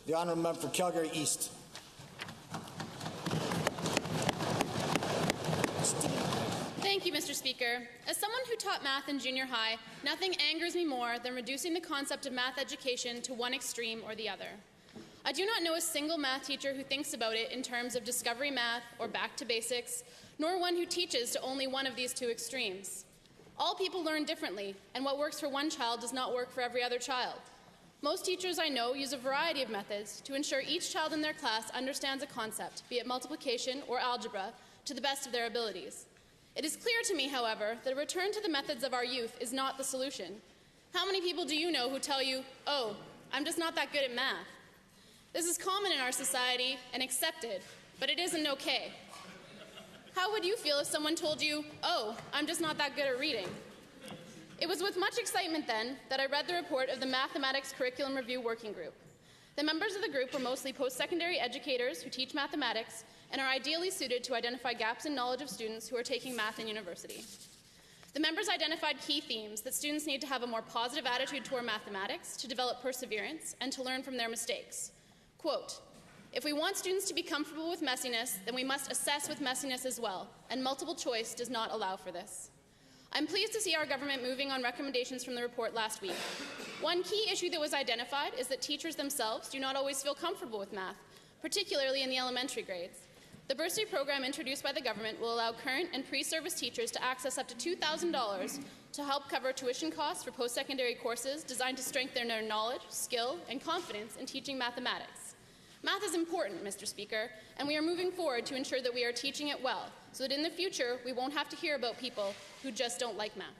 The honourable member for Calgary East. Thank you, Mr. Speaker. As someone who taught math in junior high, nothing angers me more than reducing the concept of math education to one extreme or the other. I do not know a single math teacher who thinks about it in terms of discovery math or back to basics, nor one who teaches to only one of these two extremes. All people learn differently, and what works for one child does not work for every other child. Most teachers I know use a variety of methods to ensure each child in their class understands a concept, be it multiplication or algebra, to the best of their abilities. It is clear to me, however, that a return to the methods of our youth is not the solution. How many people do you know who tell you, "Oh, I'm just not that good at math"? This is common in our society and accepted, but it isn't okay. How would you feel if someone told you, "Oh, I'm just not that good at reading"? It was with much excitement then that I read the report of the Mathematics Curriculum Review Working Group. The members of the group were mostly post-secondary educators who teach mathematics and are ideally suited to identify gaps in knowledge of students who are taking math in university. The members identified key themes that students need to have a more positive attitude toward mathematics, to develop perseverance, and to learn from their mistakes. Quote, "If we want students to be comfortable with messiness, then we must assess with messiness as well, and multiple choice does not allow for this." I'm pleased to see our government moving on recommendations from the report last week. One key issue that was identified is that teachers themselves do not always feel comfortable with math, particularly in the elementary grades. The bursary program introduced by the government will allow current and pre-service teachers to access up to $2,000 to help cover tuition costs for post-secondary courses designed to strengthen their knowledge, skill, and confidence in teaching mathematics. Math is important, Mr. Speaker, and we are moving forward to ensure that we are teaching it well, so that in the future we won't have to hear about people who just don't like math.